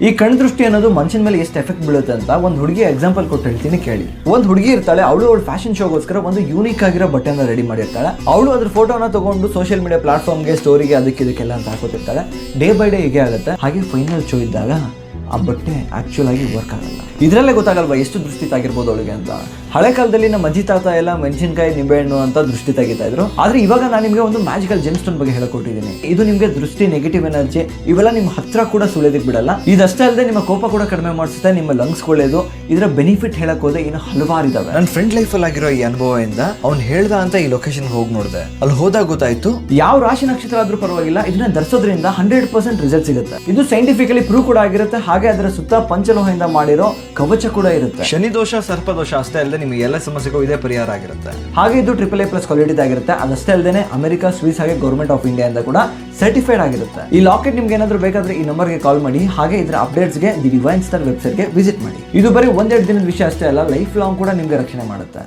ಈ ಕಣ್ ದೃಷ್ಟಿ ಅನ್ನೋದು ಮನುಷ್ಯನ ಮೇಲೆ ಎಷ್ಟು ಎಫೆಕ್ಟ್ ಬೀಳುತ್ತೆ ಅಂತ ಒಂದು ಹುಡುಗಿ ಎಕ್ಸಾಂಪಲ್ ಕೊಟ್ಟು ಹೇಳ್ತೀನಿ ಕೇಳಿ. ಒಂದು ಹುಡುಗಿ ಇರ್ತಾಳೆ, ಅವಳು ಫ್ಯಾಷನ್ ಶೋಗೋಸ್ಕರ ಒಂದು ಯೂನಿಕ್ ಆಗಿರೋ ಬಟ್ಟೆನ ರೆಡಿ ಮಾಡಿರ್ತಾಳೆ. ಅವಳು ಅದ್ರ ಫೋಟೋನ ತಗೊಂಡು ಸೋಷಿಯಲ್ ಮೀಡಿಯಾ ಪ್ಲಾಟ್ಫಾರ್ಮ್ಗೆ, ಸ್ಟೋರಿಗೆ, ಇದಕ್ಕೆಲ್ಲ ಅಂತ ಹಾಕೋತಿರ್ತಾಳೆ. ಡೇ ಬೈ ಡೇ ಹೀಗೆ ಆಗುತ್ತೆ. ಹಾಗೆ ಫೈನಲ್ ಶೋ ಇದ್ದಾಗ ಆ ಬಟ್ಟೆ ಆಕ್ಚುಲ್ ಆಗಿ ವರ್ಕ್ ಆಗಲ್ಲ. ಇದರಲ್ಲೇ ಗೊತ್ತಾಗಲ್ವಾ ಎಷ್ಟು ದೃಷ್ಟಿ ತಾಗಿರ್ಬೋದು ಅವಳಿಗೆ ಅಂತ. ಹಳೆ ಕಾಲದಲ್ಲಿ ನಮ್ಮ ಅಜ್ಜಿ ತಾತ ಎಲ್ಲ ಮೆಣಸಿನಕಾಯಿ, ನಿಂಬೆಹಣ್ಣು ಅಂತ ದೃಷ್ಟಿ ತೆಗಿತಾ ಇದ್ರು. ಆದ್ರೆ ಇವಾಗ ನಾನು ನಿಮಗೆ ಒಂದು ಮ್ಯಾಜಿಕಲ್ ಜೆಮ್ಸ್ಟೋನ್ ಬಗ್ಗೆ ಹೇಳಿಕೊಟ್ಟಿದ್ದೀನಿ. ಇದು ನಿಮಗೆ ದೃಷ್ಟಿ, ನೆಗೆಟಿವ್ ಎನರ್ಜಿ ಇವೆಲ್ಲ ನಿಮ್ಮ ಹತ್ರ ಕೂಡ ಸುಳಿಯೋದಕ್ಕೆ ಬಿಡಲ್ಲ. ಇದಷ್ಟೇ ಅಲ್ಲದೆ ನಿಮ್ಮ ಕೋಪ ಕೂಡ ಕಡಿಮೆ ಮಾಡಿಸುತ್ತೆ, ನಿಮ್ಮ ಲಂಗ್ಸ್ ಒಳ್ಳೇದು. ಇದರ ಬೆನಿಫಿಟ್ ಹೇಳಕ್ ಹೋದ್ರೆ ಇನ್ನು ಹಲವಾರು ಇದಾವೆ. ನನ್ನ ಫ್ರೆಂಡ್ ಲೈಫ್ ಅಲ್ಲಿ ಆಗಿರೋ ಈ ಅನುಭವದಿಂದ ಅವ್ನು ಹೇಳ್ದ ಅಂತ ಈ ಲೊಕೇಶನ್ ಹೋಗಿ ನೋಡಿದೆ. ಅಲ್ಲಿ ಹೋದಾಗ ಗೊತ್ತಾಯ್ತು, ಯಾವ ರಾಶಿ ನಕ್ಷತ್ರ ಆದ್ರೂ ಪರವಾಗಿಲ್ಲ, ಇದನ್ನ ಧರಿಸೋದ್ರಿಂದ 100% ರಿಸಲ್ಟ್ ಸಿಗುತ್ತೆ. ಇದು ಸೈಂಟಿಫಿಕಲಿ ಪ್ರೂವ್ ಕೂಡ ಆಗಿರುತ್ತೆ. ಹಾಗೆ ಅದರ ಸುತ್ತ ಪಂಚಲೋಹದಿಂದ ಮಾಡಿರೋ ಕವಚ ಕೂಡ ಇರುತ್ತೆ. ಶನಿ ದೋಷ, ಸರ್ಪದೋಷ ಅಷ್ಟೇ ಅಲ್ಲದೆ ನಿಮಗೆ ಎಲ್ಲ ಸಮಸ್ಯೆಗೂ ಇದೇ ಪರಿಹಾರ ಆಗಿರುತ್ತೆ. ಹಾಗೆ ಇದು AAA+ ಕ್ವಾಲಿಟಿ ಆಗಿರುತ್ತೆ. ಅದಷ್ಟೇ ಅಲ್ಲದೆ ಅಮೆರಿಕ, ಸ್ವಿಸ್ ಹಾಗೆ ಗೌರ್ಮೆಂಟ್ ಆಫ್ ಇಂಡಿಯಾ ಅಂತ ಕೂಡ ಸರ್ಟಿಫೈಡ್ ಆಗಿರುತ್ತೆ. ಈ ಲಾಕೆಟ್ ನಿಮ್ಗೆ ಏನಾದ್ರು ಬೇಕಾದ್ರೆ ಈ ನಂಬರ್ಗೆ ಕಾಲ್ ಮಾಡಿ. ಹಾಗೆ ಇದರ ಅಪ್ಡೇಟ್ಸ್ಗೆ ದಿ ಡಿವೈನ್ ಸ್ಟಾರ್ ವೆಬ್ಸೈಟ್ಗೆ ವಿಸಿಟ್ ಮಾಡಿ. ಇದು ಬರೀ ಒಂದೆರಡು ದಿನದ ವಿಷಯ ಅಷ್ಟೇ ಅಲ್ಲ, ಲೈಫ್ ಲಾಂಗ್ ಕೂಡ ನಿಮ್ಗೆ ರಕ್ಷಣೆ ಮಾಡುತ್ತೆ.